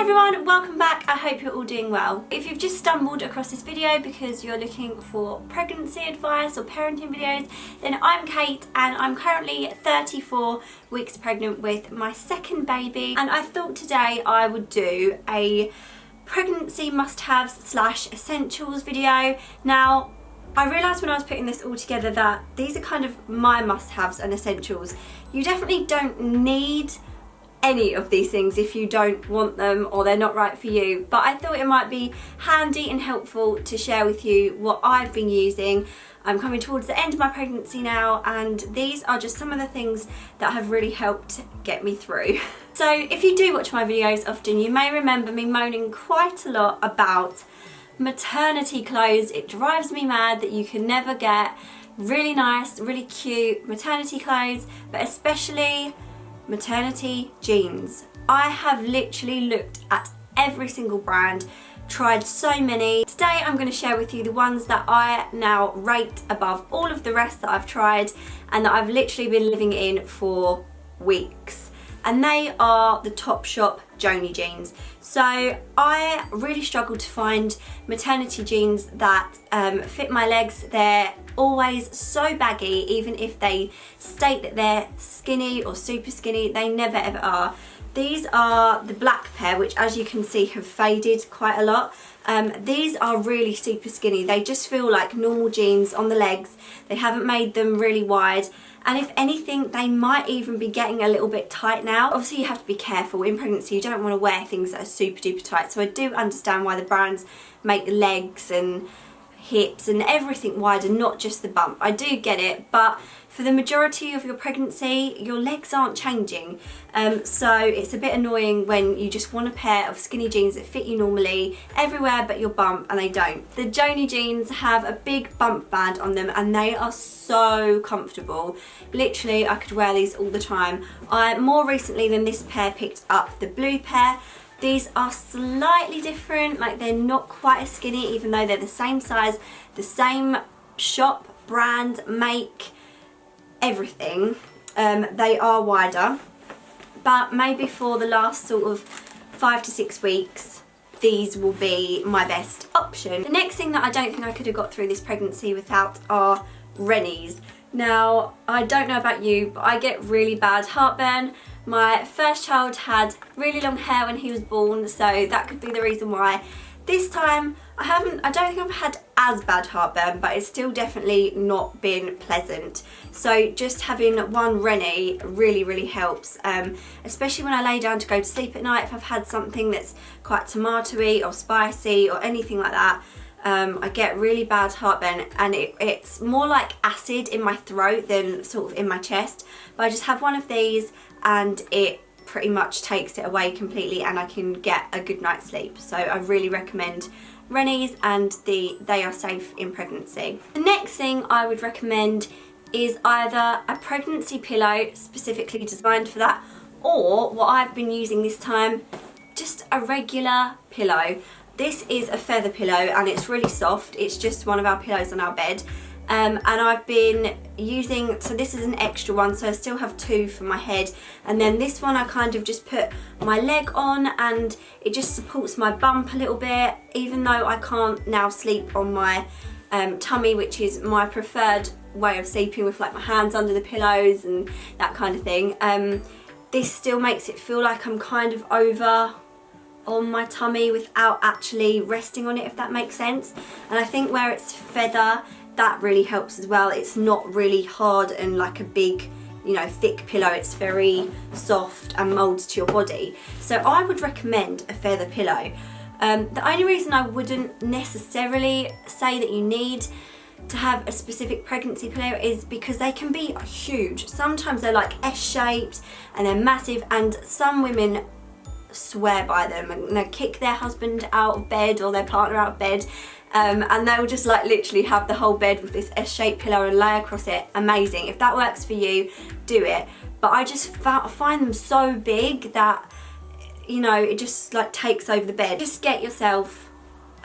everyone, welcome back. I hope you're all doing well. If you've just stumbled across this video because you're looking for pregnancy advice or parenting videos, then I'm Kate and I'm currently 34 weeks pregnant with my second baby, and I thought today I would do a pregnancy must-haves / essentials video. Now, I realised when I was putting this all together that these are kind of my must-haves and essentials. You definitely don't need any of these things if you don't want them or they're not right for you, but I thought it might be handy and helpful to share with you what I've been using. I'm coming towards the end of my pregnancy now, and these are just some of the things that have really helped get me through. So if you do watch my videos often, you may remember me moaning quite a lot about maternity clothes. It drives me mad that you can never get really nice, really cute maternity clothes, but especially maternity jeans. I have literally looked at every single brand, tried so many. Today I'm going to share with you the ones that I now rate above all of the rest that I've tried and that I've literally been living in for weeks. And they are the Topshop Joni jeans. So I really struggled to find maternity jeans that fit my legs. They're always so baggy, even if they state that they're skinny or super skinny, they never ever are. These are the black pair, which as you can see have faded quite a lot. These are really super skinny. They just feel like normal jeans on the legs. They haven't made them really wide. And if anything, they might even be getting a little bit tight now. Obviously, you have to be careful. In pregnancy, you don't want to wear things that are super duper tight. So I do understand why the brands make the legs and hips and everything wider, not just the bump. I do get it, but for the majority of your pregnancy, your legs aren't changing. So it's a bit annoying when you just want a pair of skinny jeans that fit you normally everywhere but your bump, and they don't. The Joni jeans have a big bump band on them and they are so comfortable. Literally, I could wear these all the time. I more recently than this pair picked up the blue pair. These are slightly different, like they're not quite as skinny even though they're the same size, the same shop, brand, make, everything. They are wider, but maybe for the last sort of 5 to 6 weeks these will be my best option. The next thing that I don't think I could have got through this pregnancy without are Rennies. Now, I don't know about you, but I get really bad heartburn. My first child had really long hair when he was born, so that could be the reason why. This time, I don't think I've had as bad heartburn, but it's still definitely not been pleasant. So just having one Rennie really, really helps, especially when I lay down to go to sleep at night. If I've had something that's quite tomatoey or spicy or anything like that, I get really bad heartburn, and it's more like acid in my throat than sort of in my chest. But I just have one of these and it pretty much takes it away completely, and I can get a good night's sleep. So I really recommend Rennies, and they are safe in pregnancy. The next thing I would recommend is either a pregnancy pillow specifically designed for that, or what I've been using this time, just a regular pillow. This is a feather pillow and it's really soft. It's just one of our pillows on our bed. And I've been using, so this is an extra one, so I still have 2 for my head, and then this one I kind of just put my leg on and it just supports my bump a little bit, even though I can't now sleep on my tummy, which is my preferred way of sleeping, with like my hands under the pillows and that kind of thing. This still makes it feel like I'm kind of over on my tummy without actually resting on it, if that makes sense. And I think where it's feather, that really helps as well. It's not really hard and like a big, you know, thick pillow. It's very soft and molds to your body. So I would recommend a feather pillow. The only reason I wouldn't necessarily say that you need to have a specific pregnancy pillow is because they can be huge. Sometimes they're like S-shaped and they're massive, and some women swear by them and they kick their husband out of bed or their partner out of bed, and they'll just like literally have the whole bed with this S-shaped pillow and lay across it. Amazing. If that works for you, do it. But I just find them so big that, you know, it just like takes over the bed. Just get yourself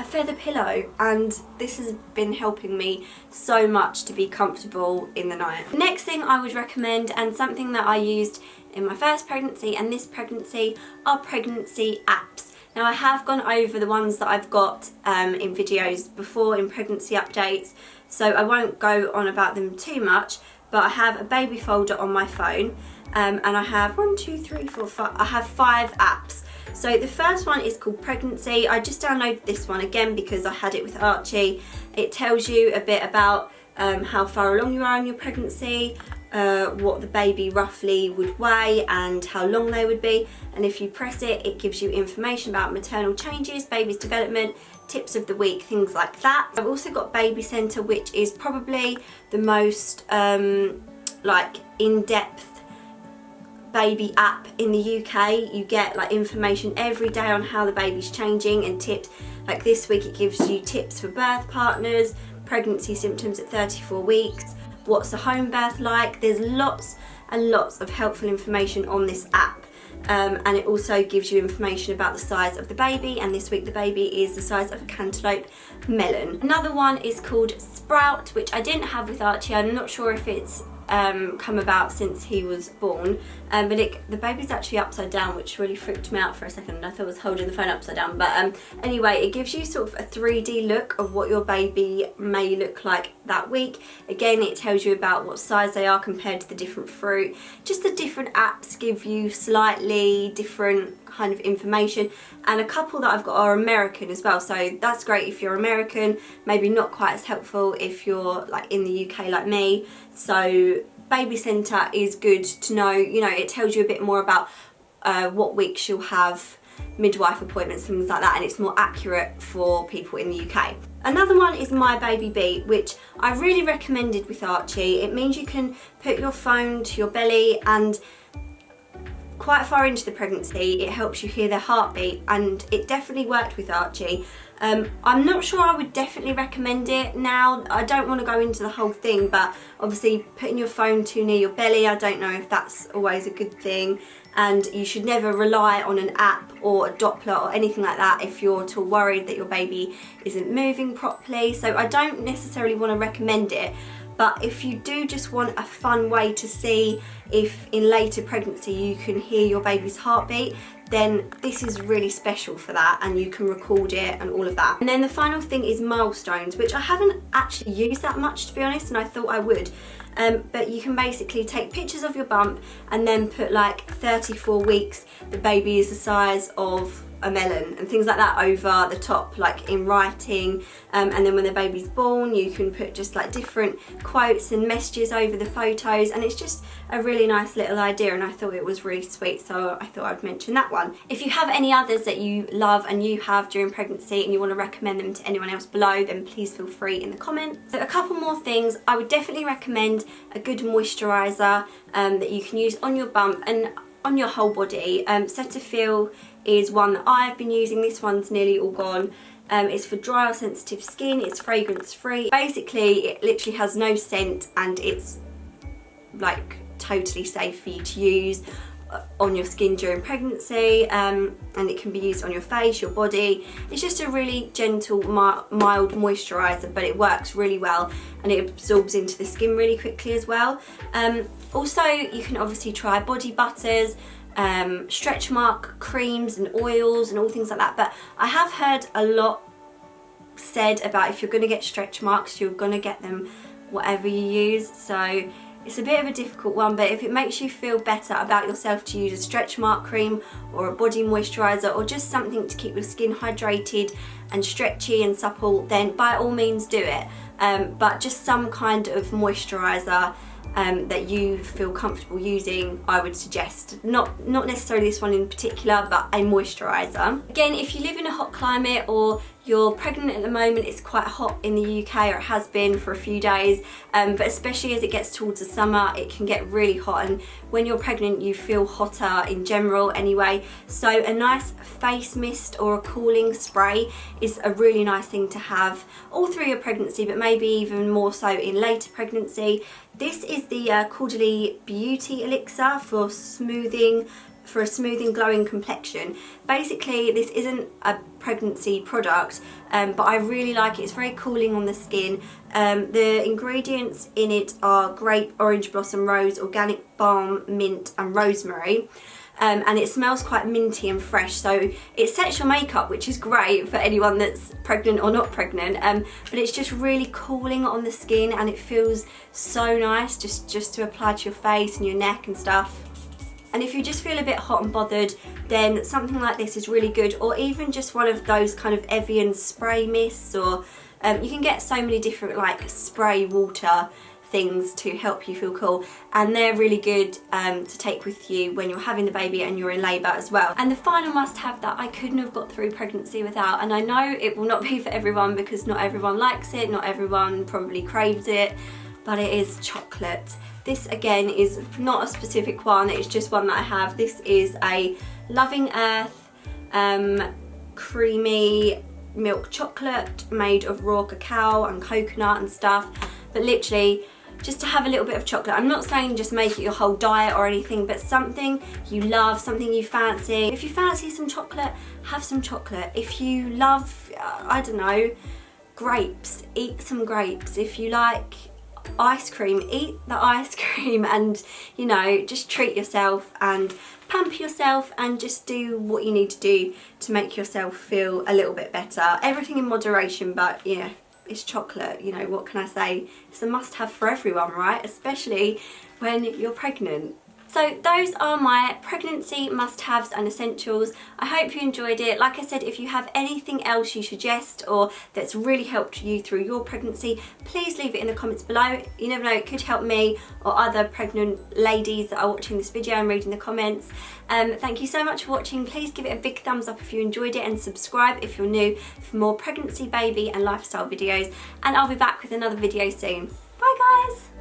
a feather pillow, and this has been helping me so much to be comfortable in the night. The next thing I would recommend, and something that I used in my first pregnancy and this pregnancy, are pregnancy apps. Now I have gone over the ones that I've got in videos before in pregnancy updates, so I won't go on about them too much, but I have a baby folder on my phone and I have 1, 2, 3, 4, 5, I have 5 apps. So the first one is called Pregnancy. I just downloaded this one again because I had it with Archie. It tells you a bit about how far along you are in your pregnancy, what the baby roughly would weigh and how long they would be, and if you press it, it gives you information about maternal changes, baby's development, tips of the week, things like that. I've also got Baby Centre, which is probably the most like in-depth baby app in the UK. You get like information every day on how the baby's changing and tips. Like this week it gives you tips for birth partners, pregnancy symptoms at 34 weeks, what's a home birth like. There's lots and lots of helpful information on this app, and it also gives you information about the size of the baby, and this week the baby is the size of a cantaloupe melon. Another one is called Sprout, which I didn't have with Archie. I'm not sure if it's come about since he was born, but the baby's actually upside down, which really freaked me out for a second. I thought I was holding the phone upside down, but anyway, it gives you sort of a 3D look of what your baby may look like that week. Again, it tells you about what size they are compared to the different fruit. Just the different apps give you slightly different kind of information, and a couple that I've got are American as well, so that's great if you're American. Maybe not quite as helpful if you're like in the UK like me. So Baby Centre is good to know. You know, it tells you a bit more about what weeks you'll have midwife appointments, things like that, and it's more accurate for people in the UK. Another one is My Baby Beat, which I really recommended with Archie. It means you can put your phone to your belly, and quite far into the pregnancy it helps you hear their heartbeat, and it definitely worked with Archie. I'm not sure I would definitely recommend it now. I don't want to go into the whole thing, but obviously putting your phone too near your belly, I don't know if that's always a good thing, and you should never rely on an app or a Doppler or anything like that if you're at all worried that your baby isn't moving properly. So I don't necessarily want to recommend it. But if you do just want a fun way to see if in later pregnancy you can hear your baby's heartbeat, then this is really special for that, and you can record it and all of that. And then the final thing is Milestones, which I haven't actually used that much, to be honest, and I thought I would. But you can basically take pictures of your bump and then put like 34 weeks, the baby is the size of a melon and things like that over the top, like in writing, and then when the baby's born you can put just like different quotes and messages over the photos, and it's just a really nice little idea, and I thought it was really sweet, so I thought I'd mention that one. If you have any others that you love and you have during pregnancy and you want to recommend them to anyone else below, then please feel free in the comments. So a couple more things, I would definitely recommend a good moisturiser that you can use on your bump and on your whole body. Cetaphil is one that I've been using. This one's nearly all gone. It's for dry or sensitive skin. It's fragrance free. Basically it literally has no scent, and it's like totally safe for you to use on your skin during pregnancy, and it can be used on your face, your body. It's just a really gentle, mild moisturiser, but it works really well and it absorbs into the skin really quickly as well. Also, you can obviously try body butters, stretch mark creams and oils and all things like that, but I have heard a lot said about if you're going to get stretch marks, you're going to get them whatever you use, so it's a bit of a difficult one. But if it makes you feel better about yourself to use a stretch mark cream or a body moisturiser or just something to keep your skin hydrated and stretchy and supple, then by all means do it, but just some kind of moisturiser that you feel comfortable using, I would suggest. Not necessarily this one in particular, but a moisturiser. Again, if you live in a hot climate or you're pregnant at the moment, it's quite hot in the UK, or it has been for a few days, but especially as it gets towards the summer it can get really hot, and when you're pregnant you feel hotter in general anyway, so a nice face mist or a cooling spray is a really nice thing to have all through your pregnancy, but maybe even more so in later pregnancy. This is the Caudalie Beauty Elixir for a smoothing, glowing complexion. Basically this isn't a pregnancy product, but I really like it. It's very cooling on the skin. The ingredients in it are grape, orange blossom rose, organic balm, mint and rosemary. and it smells quite minty and fresh, so it sets your makeup, which is great for anyone that's pregnant or not pregnant, but it's just really cooling on the skin, and it feels so nice just to apply to your face and your neck and stuff. And if you just feel a bit hot and bothered, then something like this is really good, or even just one of those kind of Evian spray mists, or you can get so many different like spray water things to help you feel cool, and they're really good to take with you when you're having the baby and you're in labour as well. And the final must-have that I couldn't have got through pregnancy without, and I know it will not be for everyone because not everyone likes it, not everyone probably craves it, but it is chocolate. This again is not a specific one, it's just one that I have. This is a Loving Earth creamy milk chocolate made of raw cacao and coconut and stuff, but literally just to have a little bit of chocolate. I'm not saying just make it your whole diet or anything, but something you love, something you fancy. If you fancy some chocolate, have some chocolate. If you love, I don't know, grapes, eat some grapes. If you like ice cream, eat the ice cream, and you know, just treat yourself and pamper yourself and just do what you need to do to make yourself feel a little bit better. Everything in moderation, but you know, it's chocolate, you know, what can I say? It's a must-have for everyone, right? Especially when you're pregnant. So those are my pregnancy must-haves and essentials. I hope you enjoyed it. Like I said, if you have anything else you suggest or that's really helped you through your pregnancy, please leave it in the comments below. You never know, it could help me or other pregnant ladies that are watching this video and reading the comments. Thank you so much for watching. Please give it a big thumbs up if you enjoyed it, and subscribe if you're new for more pregnancy, baby and lifestyle videos. And I'll be back with another video soon. Bye guys!